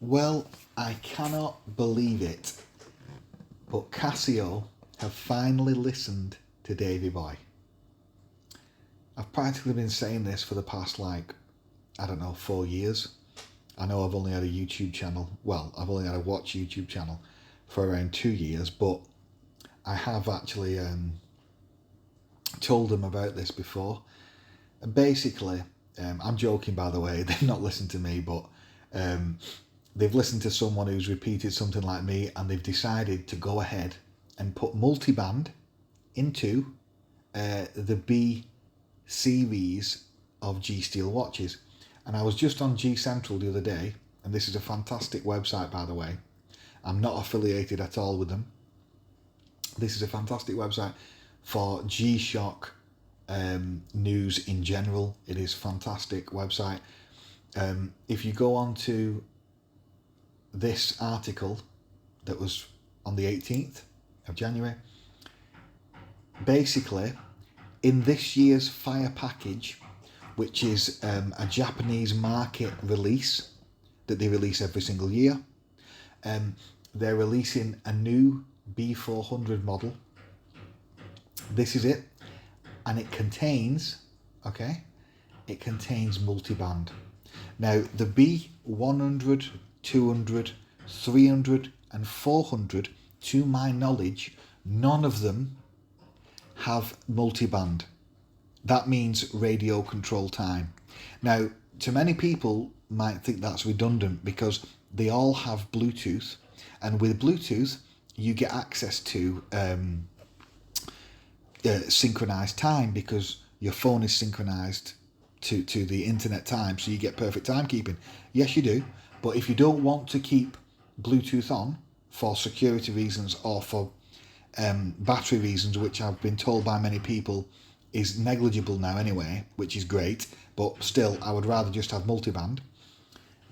Well, I cannot believe it, but Casio have finally listened to Davy Boy. I've practically been saying this for the past, 4 years. I know I've only had a YouTube channel. Well, I've only had a watch YouTube channel for around 2 years, but I have actually told them about this before. And basically, I'm joking, by the way, they've not listened to me, but they've listened to someone who's repeated something like me, and they've decided to go ahead and put multiband into the B series of G Steel watches. And I was just on G Central the other day, and this is a fantastic website, by the way. I'm not affiliated at all with them. This is a fantastic website for G-Shock news in general. It is a fantastic website. If you go on to this article that was on the 18th of January, basically, in this year's Fire package, which is a Japanese market release that they release every single year, they're releasing a new B400 model. This is it, and it contains multiband. Now, the B100, 200, 300 and 400, to my knowledge, none of them have multiband. That means radio control time. Now, to many people might think that's redundant because they all have Bluetooth, and with Bluetooth you get access to synchronized time because your phone is synchronized to the internet time, so you get perfect timekeeping. Yes, you do, but if you don't want to keep Bluetooth on for security reasons or for battery reasons, which I've been told by many people is negligible now anyway, which is great, but still I would rather just have multiband.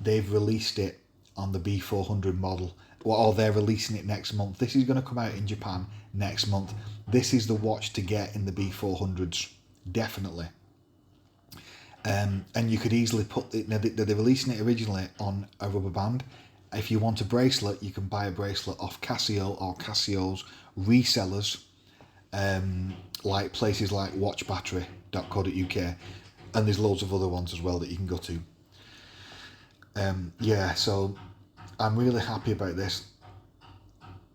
They've released it on the B400 model, or they're releasing it next month. This is going to come out in Japan next month. This is the watch to get in the B400s, definitely. And you could easily put it, they're releasing it originally on a rubber band. If you want a bracelet, you can buy a bracelet off Casio or Casio's resellers, like places like watchbattery.co.uk, and there's loads of other ones as well that you can go to. So I'm really happy about this.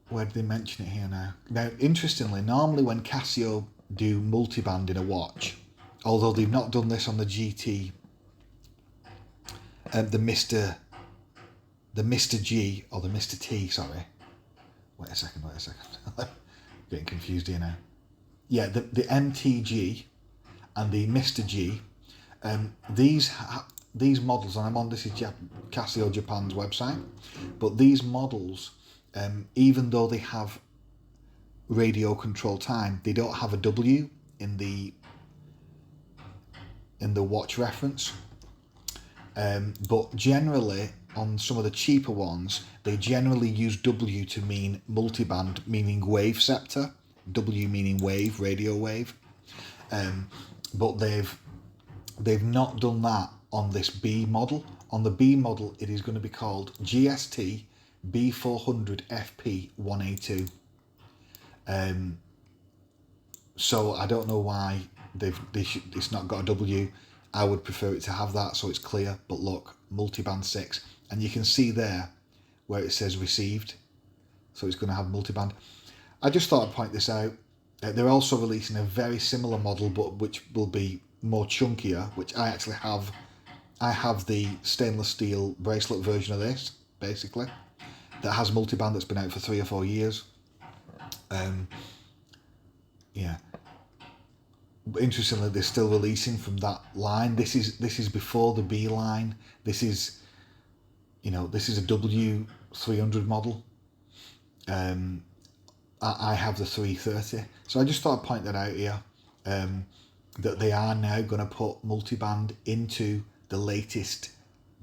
Where did they mention it here now? Now, interestingly, normally when Casio do multiband in a watch, although they've not done this on the GT, the Mr. G, or the Mr. T, sorry. Wait a second. Getting confused here now. Yeah, the MTG and the Mr. G, these models, and this is Casio Japan's website, but these models, even though they have radio control time, they don't have a W in the watch reference. But generally, on some of the cheaper ones, they generally use W to mean multiband, meaning wave sector, W meaning wave, radio wave. But they've not done that on this B model. On the B model, it is going to be called GST B400 FP 1A2. So I don't know why it's not got a W. I would prefer it to have that so it's clear. But look, multiband 6, and you can see there where it says received. So it's going to have multiband. I just thought I'd point this out. They're also releasing a very similar model, but which will be more chunkier, which I actually have. I have the stainless steel bracelet version of this, basically, that has multiband, that's been out for 3 or 4 years. But interestingly, they're still releasing from that line. This is before the B line. This is a W300 model. I have the 330. So I just thought I'd point that out here, that they are now going to put multiband into the latest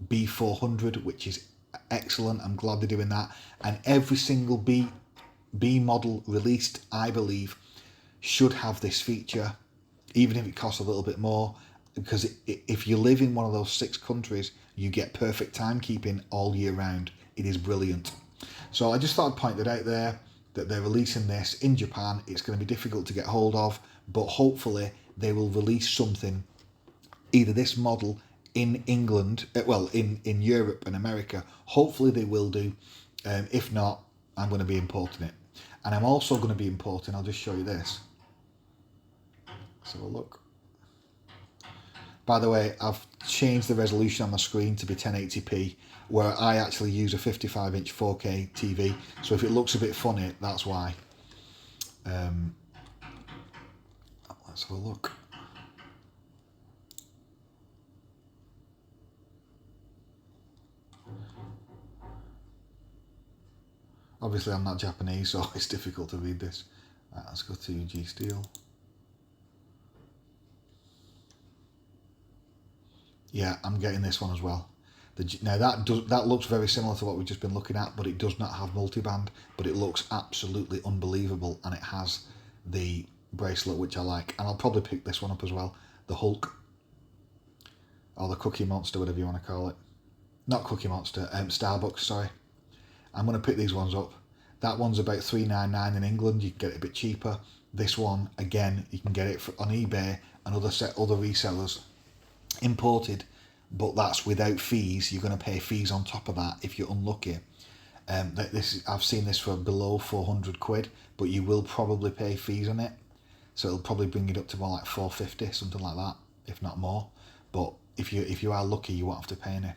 B400, which is excellent. I'm glad they're doing that. And every single B model released, I believe, should have this feature, even if it costs a little bit more, because if you live in one of those 6 countries, you get perfect timekeeping all year round. It is brilliant. So I just thought I'd point that out there, that they're releasing this in Japan. It's going to be difficult to get hold of, but hopefully they will release something, either this model in England, in Europe and America. Hopefully they will do. If not, I'm going to be importing it. And I'm also going to be importing, I'll just show you this. Let's have a look. By the way, I've changed the resolution on my screen to be 1080p, where I actually use a 55-inch 4K TV. So if it looks a bit funny, that's why. Let's have a look. Obviously, I'm not Japanese, so it's difficult to read this. Right, let's go to G Steel. Yeah, I'm getting this one as well. Now that looks very similar to what we've just been looking at, but it does not have multiband. But it looks absolutely unbelievable, and it has the bracelet, which I like. And I'll probably pick this one up as well, the Hulk, or the Cookie Monster, whatever you want to call it. Not Cookie Monster, Starbucks. Sorry. I'm going to pick these ones up. That one's about $3.99 in England. You can get it a bit cheaper. This one, again, you can get it on eBay and other resellers, imported, but that's without fees. You're going to pay fees on top of that if you're unlucky. I've seen this for below 400 quid, but you will probably pay fees on it. So it'll probably bring it up to more like 450, something like that, if not more. But if you are lucky, you won't have to pay any.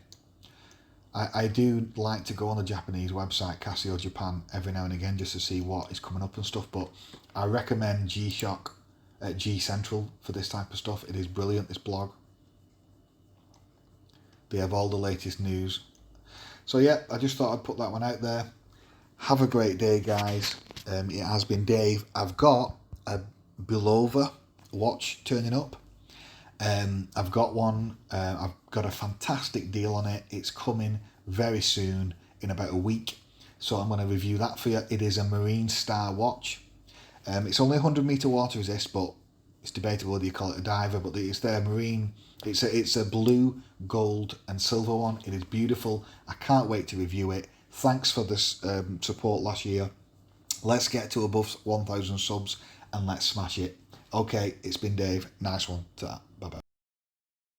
I do like to go on the Japanese website, Casio Japan, every now and again just to see what is coming up and stuff, but I recommend G-Shock at G Central for this type of stuff. It is brilliant, this blog. They have all the latest news. So yeah, I just thought I'd put that one out there. Have a great day, guys. It has been Dave. I've got a Bulova watch turning up. I've got one. I've got a fantastic deal on it. It's coming very soon, in about a week. So I'm going to review that for you. It is a Marine Star watch. It's only 100-meter water resist, but it's debatable whether you call it a diver. But it's their marine. It's a blue, gold, and silver one. It is beautiful. I can't wait to review it. Thanks for this support last year. Let's get to above 1,000 subs and let's smash it. Okay, it's been Dave. Nice one. Ta-ta. Bye-bye.